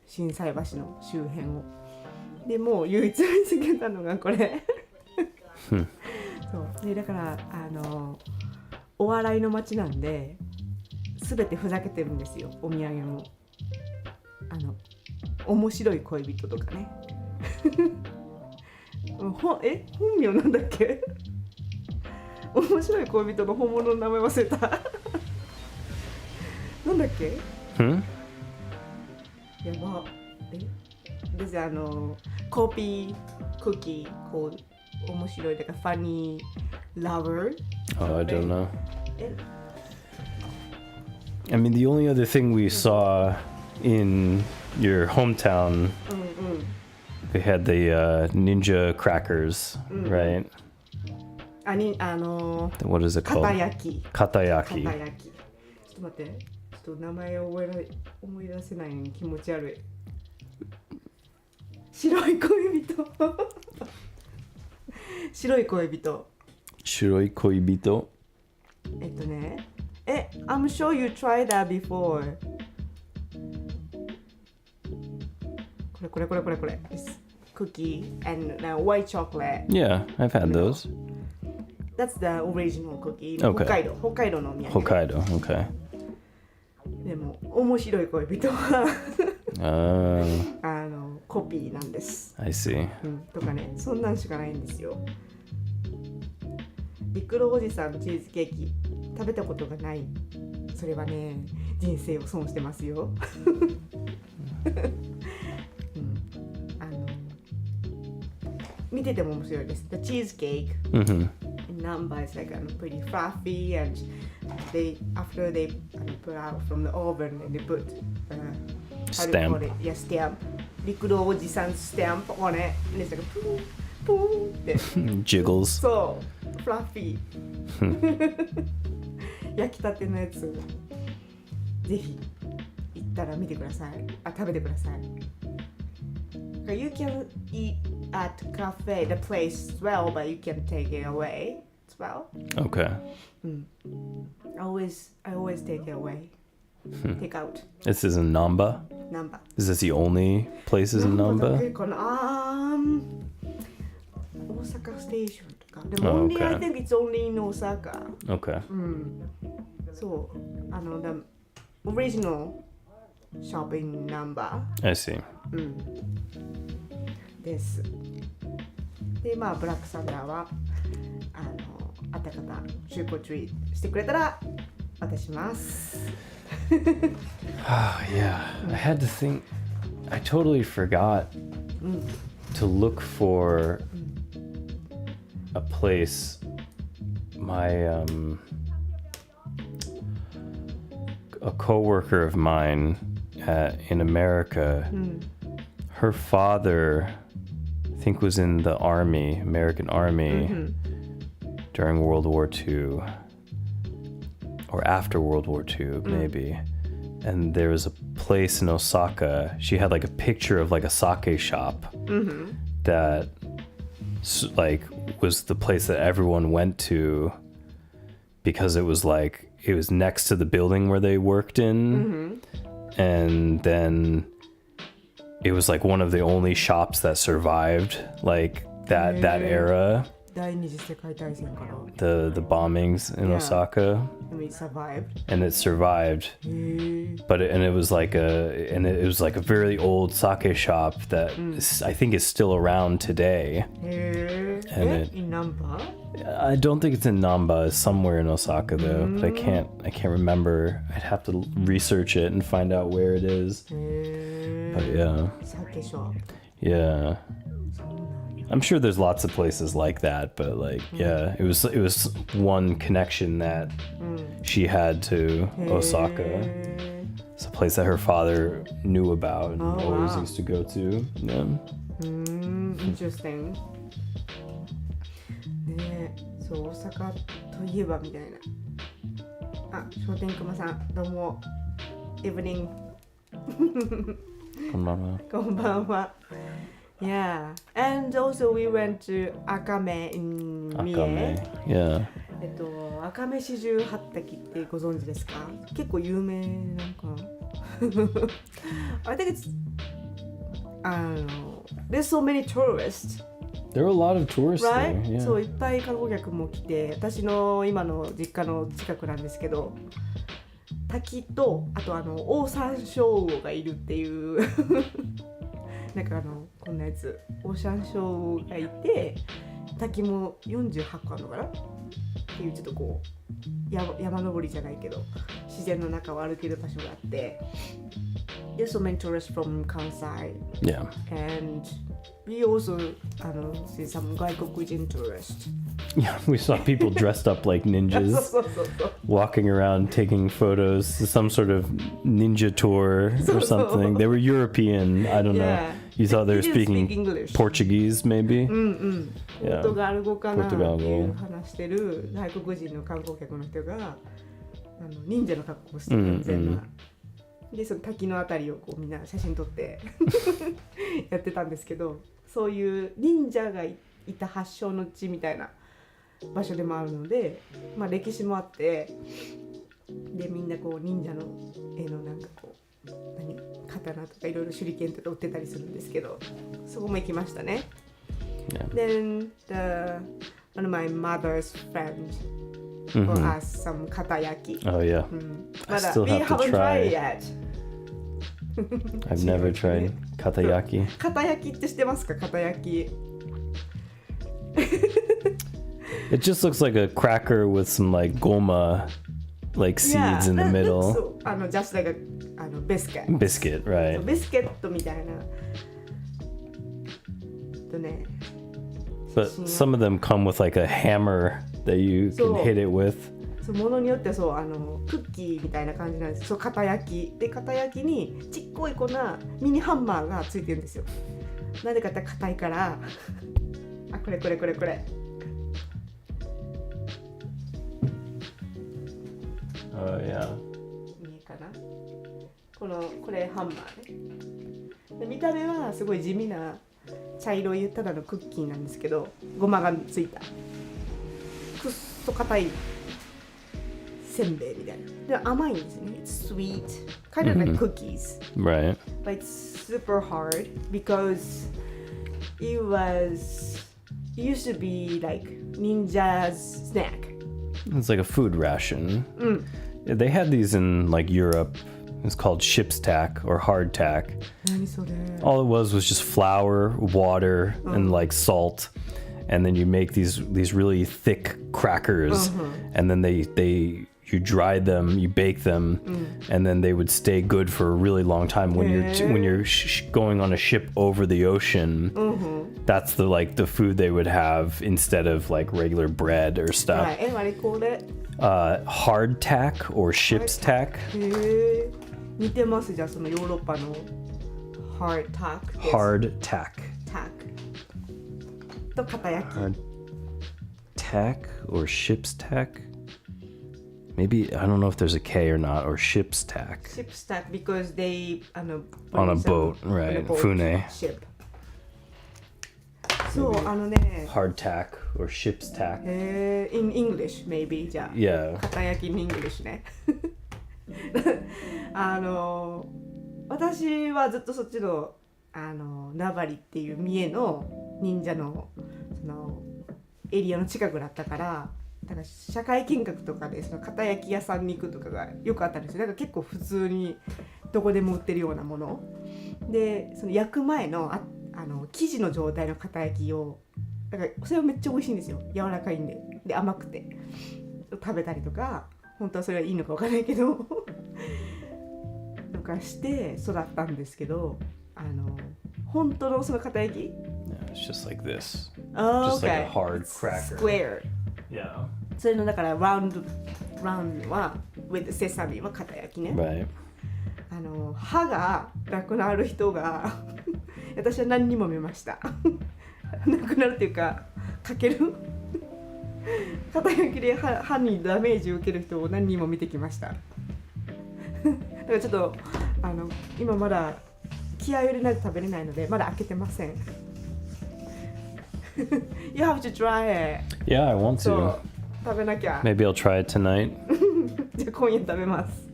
心斎橋の周辺を。でもう唯一見つけたのがこれ。そうでだからお笑いの街なんで全てふざけてるんですよ、お土産も。面白い恋人とかね。本名なんだっけ？面白い恋人の本物の名前忘れた。なんだっけ？ Hmm? やば。私コピークッキーこう面白いだからファニーラバー。Oh, I don't know. え I mean, the only other thing we saw in your hometown, they had the ninja crackers, right? What is it called? 片焼き。 Katayaki. 片焼き。ちょっと待って。ちょっと名前を思い出せないのに気持ち悪い。白い恋人。白い恋人。白い恋人。I'm sure you tried that before. これ。Cookie and white chocolate. Yeah, I've had those. That's the original cookie. Okay. 北海道のお土産。Hokkaido, okay. でも面白い恋人はコピーなんです。I see. とかね、そんなんしかないんですよ。陸路おじさんのチーズケーキ食べたことがない。それはね、人生を損してますよ。見てても面白いです。The cheesecake in number is like pretty fluffy and after they put out from the oven and they put stamp. Yeah, stamp. 陸路おじさんスタンプ on it. And it's like プーンプーンって。Jiggles. そう、フラッフィー。焼きたてのやつぜひ行ったら見てください。食べてください。You can eat at cafe, the place as well, but you can take it away as well. Okay. I always take it away. Take out. This is in Namba? Namba. Is this the only places in だ Namba? けかな。大阪ステーションとか。でも only I think it's only in Osaka. Okay. そう。the original shop in Namba. I see. です。で、まあブラックサンダーはあった方トリックオアトリートしてくれたら渡します。Yeah, I had to think. I totally forgot to look for a place. My a coworker of mine in America, her father, I think, was in the army, American Army, during World War II. Or after World War II, maybe. And there was a place in Osaka. She had like a picture of like a sake shop that like was the place that everyone went to because it was next to the building where they worked in. And then it was like one of the only shops that survived like that era. 第二次世界大戦から。The bombings in Osaka. And it survived. And it survived. But it was like a very old sake shop that I think is still around today. And in Namba? I don't think it's in Namba. It's somewhere in Osaka though. But I can't remember. I'd have to research it and find out where it is. But yeah. Sake shop. Yeah. I'm sure there's lots of places like that, but like, yeah, it was one connection that she had to Osaka. It's a place that her father knew about and always used to go to. Yeah. Interesting. ね、そう、大阪といえばみたいな。あ、商店熊さん、どうも。Evening. こんばんは。こんばんは。Yeah, and also we went to Akame in Mie. Akame, yeah. 赤目四十八滝ってご存知ですか？結構有名なんかな。I think it's there's so many tourists. There are a lot of tourists right? there. Yeah. そういっぱい観光客も来て、私の今の実家の近くなんですけど、滝とあとオオサンショウウオがいるっていうなんかこんなやつオオサンショウウオがいて、滝も48個あるのかなっていうちょっとこう山登りじゃないけど自然の中を歩ける場所があって、There's so many tourists from Kansai. Yeah. And we also see some 外国人 tourists. Yeah, we saw people dressed up like ninjas そう walking around taking photos, some sort of ninja tour or something. They were European, I don't know. Yeah. You thought they were They didn't speaking speak English. Portuguese, maybe? ポルトガル語かなってポルトガル語いう話してる外国人の観光客の人が忍者の格好をして完全な、でその滝のあたりをこうみんな写真撮ってやってたんですけど、そういう忍者がいた発祥の地みたいな場所でもあるので、まあ、歴史もあって、でみんなこう忍者の絵のなんかこう刀とかいろいろ手裏剣とか売ってたりするんですけど、そこも行きましたね。Yeah. Then one of my mother's friends for us some katayaki. Oh, yeah. I still we have to haven't tried try. yet. I've never tried katayaki. 片焼きって知ってますか？片焼き。It just looks like a cracker with some like goma like seeds in the middle. Just like a biscuit. Biscuit, right. ビスケットみたいな。とね。But some of them come with like a hammer that you can hit it with. そうものによってはそうクッキーみたいな感じなんです。そう片焼きで片焼きにちっこい粉ミニハンマーがついてるんですよ。なんでかって硬いからあこれ。Oh yeah. いいかな。これハンマーね。で見た目はすごい地味な茶色いただのクッキーなんですけど、ごまがついたくっそ硬いせんべいみたいな。で甘いんですね。It's sweet, kind of like cookies. Right. But it's super hard because it used to be like ninja's snack. It's like a food ration. They had these in like Europe. It's called ship's tack or hard tack. 何それ? All it was just flour, water, and like salt. And then you make these really thick crackers. And then you dry them, you bake them, and then they would stay good for a really long time. When you're going on a ship over the ocean, that's the food they would have instead of like regular bread or stuff. Right. What do you call it? Hard tack or ship's tack. 似てますじゃあそのヨーロッパの hard tack です。 Hard tack. tack と片焼き。 Hard tack or ship's tack. Maybe I don't know if there's a K or not, or ship's tack. Ship's tack because they On a boat, right? Fune. Ship. そうね。 Hard tack or ship's tack. In English maybe じゃあ。Yeah. 片焼き in English ね。私はずっとそっちの名張っていう三重の忍者のそのエリアの近くだったから、だから社会見学とかでその片焼き屋さんに行くとかがよくあったんですよ。だから結構普通にどこでも売ってるようなもので、その焼く前の生地の状態の片焼きをだからそれはめっちゃ美味しいんですよ。柔らかいんで甘くて食べたりとか、本当はそれはいいのか分からないけどとかして育ったんですけど、本当のその片焼き Yeah, it's just like this. Oh, Just like okay. a hard cracker. Square. Yeah. それのだからラウンドは with sesame は片焼きね。Right. 歯がなくなる人が私は何人も見ました。なくなるっていうかかける片焼きで歯にダメージを受ける人を何人も見てきました。だからちょっと今まだ気合を入れないと食べれないのでまだ開けてません。You have to try it. Yeah, I want そ to. う食べなきゃ。 Maybe I'll try it tonight. じゃあ今夜食べます。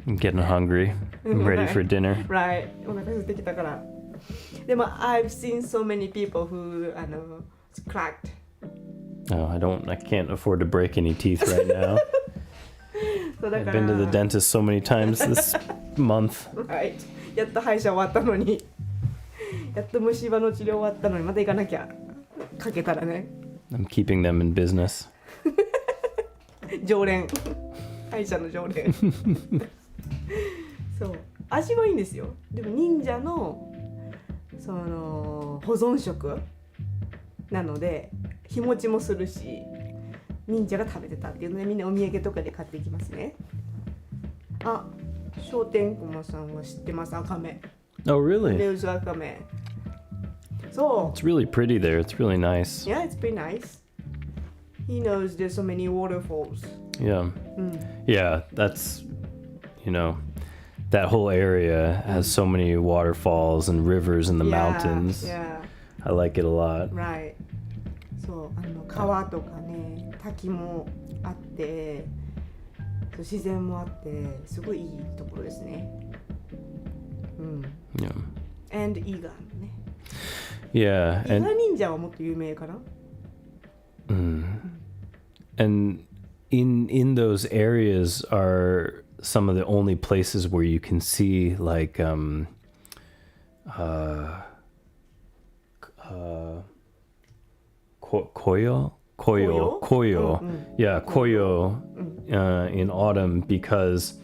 I'm getting hungry. I'm ready for dinner. Right. お腹空いてきたから。でも I've seen so many people who cracked. Oh, I can't afford to break any teeth right now. そうだ I've から been to the dentist so many times this month. Right. やっと歯医者終わったのにやっと虫歯の治療終わったのにまた行かなきゃ。かけたらね。I'm keeping them in business. 常連。歯医者の常連そう味はいいんですよ。でも忍者のその保存食なので日持ちもするし、忍者が食べてたっていうのでみんなお土産とかで買っていきますね。あ、商店駒さんは知ってます？赤目。Oh, really? There's 赤目。そう。It's really pretty there. It's really nice. Yeah, it's pretty nice. He knows there's so many waterfalls. Yeah. Yeah, that's, you know, that whole area has so many waterfalls and rivers in the mountains. Yeah. I like it a lot. Right. そう、川とかね、滝もあって、自然もあって、すごいいいところですね。Yeah. And 伊賀ね。Yeah. 伊賀忍者はもっと有名かな。And in those areas are some of the only places where you can see like koyo. Yeah, koyo in autumn because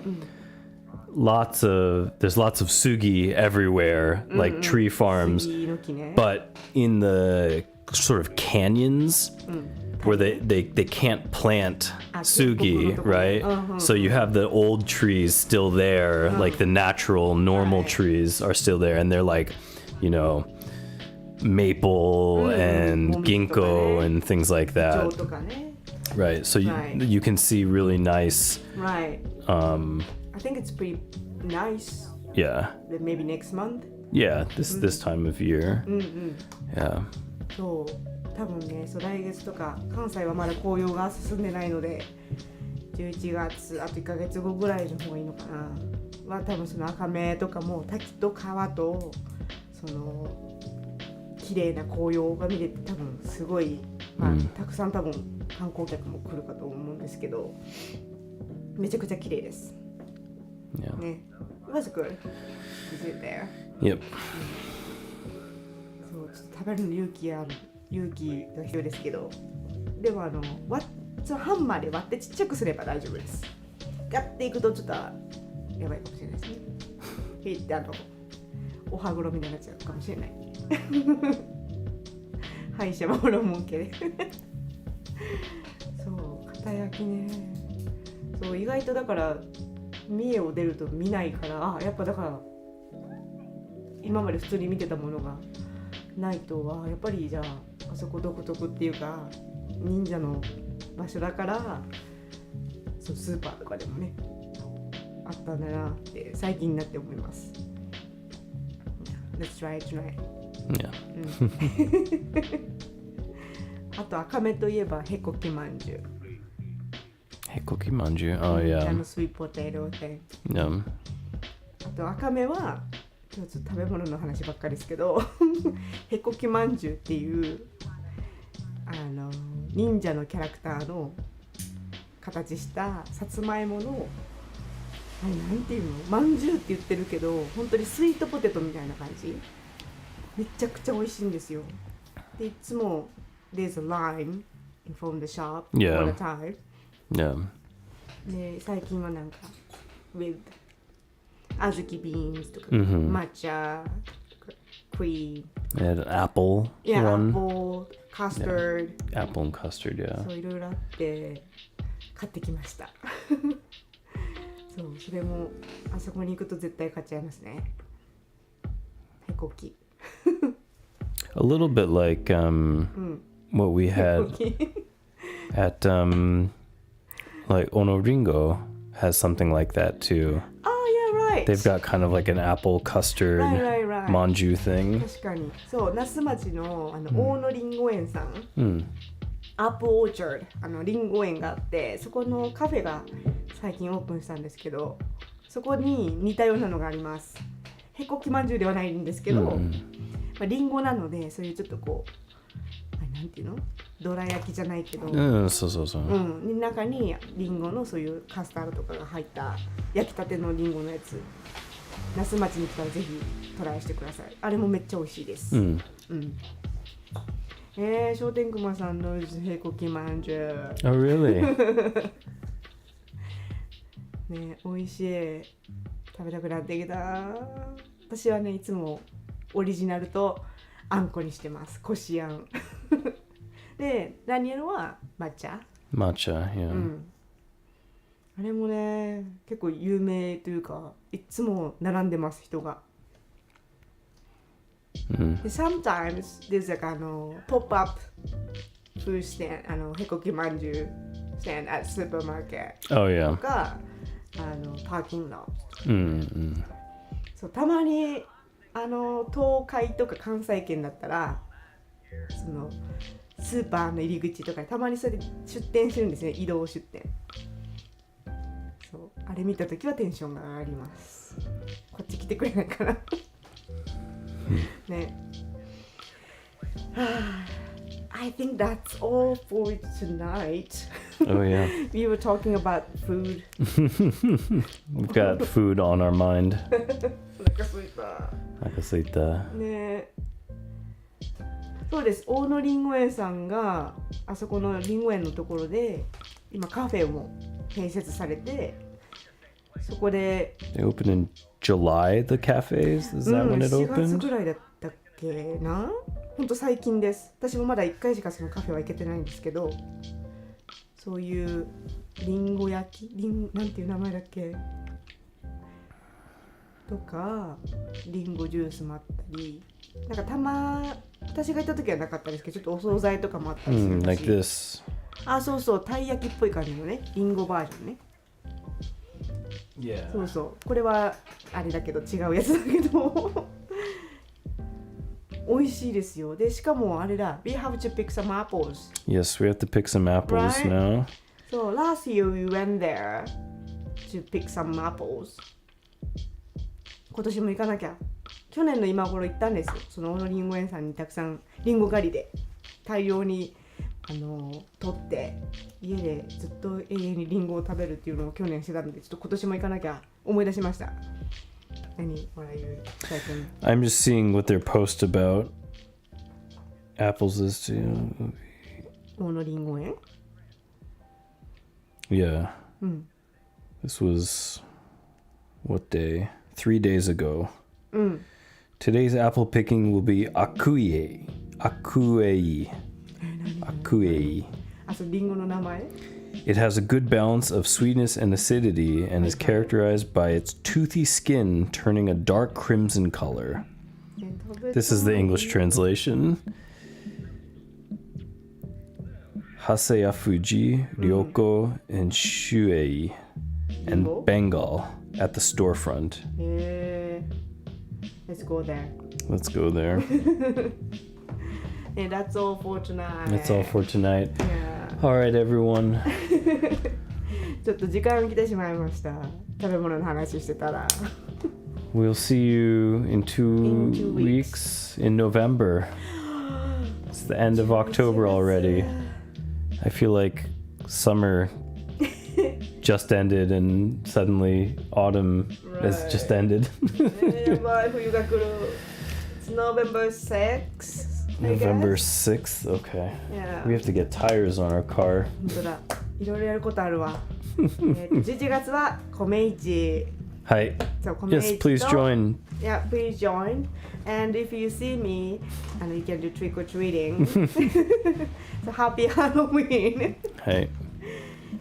there's lots of sugi everywhere, like tree farms, but in the sort of canyons where they can't plant sugi, right? So you have the old trees still there, like the natural normal trees are still there, and they're like, you know, maple and ginkgo and things like that. Right. So you can see really nice. Right. I think it's pretty nice. Yeah. Maybe next month. Yeah. This time of year. Yeah. そう多分ね、そう来月とか関西はまだ紅葉が進んでないので11月あと1ヶ月後ぐらいの方がいいのかなは多分その赤目とかも滝と川とその綺麗な紅葉が見れて多分すごい、たくさん多分観光客も来るかと思うんですけどめちゃくちゃ綺麗です。Yeah. ね。It was good. Is it there? Yep. そうちょっと食べるの勇気が必要ですけどでもそのハンマーで割ってちっちゃくすれば大丈夫です。ガッていくとちょっとやばいかもしれないですね。ピッてお歯黒みたいになっちゃうかもしれない。歯医者もホルモン系でそう片焼きね。そう意外とだから三重を出ると見ないからやっぱだから今まで普通に見てたものがないとはやっぱりじゃあそこ独特っていうか忍者の場所だからそうスーパーとかでもねあったんだなって最近になって思います。Let's try it tonight. Yeah. あと赤目といえばへこきまんじゅう。Hekoki manju. Oh yeah. スイートポテトで。Yeah. あと赤目は今日ちょっと食べ物の話ばっかりですけどへこきまんじゅうっていう忍者のキャラクターの形したさつまいものなんていうのまんじゅうって言ってるけど本当にスイートポテトみたいな感じめちゃくちゃ美味しいんですよ。でいつも There's a line in front of the shop all the time. Yeah. で最近はなんか with 小豆ビーンズとか、抹茶とかクリーム And apple one. Apple, custard. Apple and custard, yeah. そういろいろあって買ってきましたそうそれもあそこに行くと絶対買っちゃいますね。へこきA little bit like what we had at like Onoringo has something like that too. Oh yeah, right. They've got kind of like an apple custard right. manju thing. 確かにそう那須町の大野りんご園さん、アップルオーチャードりんご園があってそこのカフェが最近オープンしたんですけどそこに似たようなのがあります。へこきまんじゅうではないんですけど、りんごなのでそういうちょっとこうなんていうのどら焼きじゃないけど、そう。中にリンゴのそういうカスタードとかが入った焼きたてのリンゴのやつ那須町に来たらぜひトライしてください。あれもめっちゃ美味しいです。商店熊さんのへこきまんじゅう。Oh really? ね、美味しい。食べたくなってきた。私はね、いつもオリジナルとあんこにしてます。こしあん。で、ダニエルは抹茶。Matcha, yeah. うん。あれもね、結構有名というか、いつも並んでます、人が。で sometimes there's like pop-up food stand へこきまんじゅう stand at supermarket Oh, yeah. とかパーキングロット Mm-hmm. そうたまに東海とか関西圏だったらそのスーパーの入り口とかにたまにそれで出店してるんですね。移動出店。そうあれ見たときはテンションが上がります。こっち来てくれないかなね。I think that's all for tonight. Oh, yeah. We were talking about food. We've got food on our mind. お腹すいた。Nakasuita. ね。そうです。大野りんご園さんがあそこのりんご園のところで今カフェも併設されて、そこで They opened in July, the cafes? Is that when it 4月 opened? ぐらいだったっけな。ほんと最近です。私もまだ1回しかそのカフェは行けてないんですけど、そういうりんご焼きなんていう名前だっけとかりんごジュースもあったり、なんか私が行った時はなかったですけど、ちょっとお惣菜とかもあったりするし、like this. あ、そうそう、たい焼きっぽい感じのね、りんごバージョンね。Yeah. そうそう、これはあれだけど違うやつだけど美味しいですよ。で、しかもあれだ、We have to pick some apples. Yes, we have to pick some apples Right? now. So last year we went there to pick some apples. 今年も行かなきゃ。去年の今頃行ったんですよ。その小野りんご園さんにたくさんりんご狩りで大量に取って家でずっと永遠にりんごを食べるっていうのを去年してたので、ちょっと今年も行かなきゃ思い出しました。何what are you checking? I'm just seeing what their post about apples is too. 大野りんご園 Yeah. This was what day? 3 days ago. Today's apple picking will be akuei. Akuei. あ、そう、りんごの名前 It has a good balance of sweetness and acidity and is characterized by its toothy skin turning a dark crimson color. This is the English translation. Haseya Fuji, Ryoko, and Shuei, and Bengal at the storefront. Let's go there. Let's go there. And that's all for tonight. That's all for tonight. Yeah. All right, everyone. ちょっと時間来てしまいました。食べ物の話してたら。We'll see you in two two weeks in November. It's the end of October already. I feel like summer just ended and suddenly autumn has just ended. やばい、冬が来る。It's November 6th. November 6th? Okay. Yeah. We have to get tires on our car. 本当だ。いろいろやることあるわ。11月は米市。Hi. そう、米 Yes, 市 please と join. Yeah, please join. And if you see me, you can do trick or treating. So happy Halloween. Hi.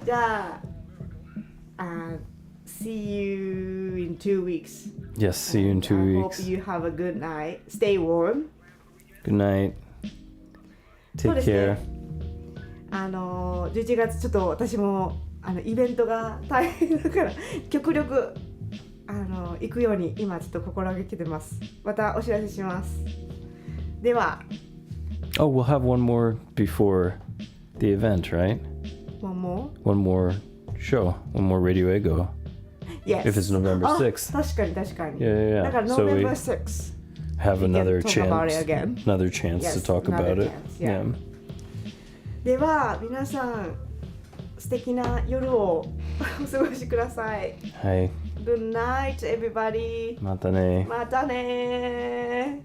じゃあ、see you in 2 weeks. Yes, see you in 2 I weeks. hope you have a good night. Stay warm. Good night. そう Take ですね care. 11月ちょっと私もイベントが大変だから極力行くように今ちょっと心がけてます。またお知らせします。では Oh, we'll have one more before the event, right? One more? One more show. One more Radio Eigo. Yes. If it's November 6th. 確かに確かに。 Yeah. だから So we November 6th have we can another talk about it chance. again. Another chance Yes, to talk another about it. chance, yeah. では皆さん素敵な夜をお過ごしください。Hi. Good night, everybody. またね。またね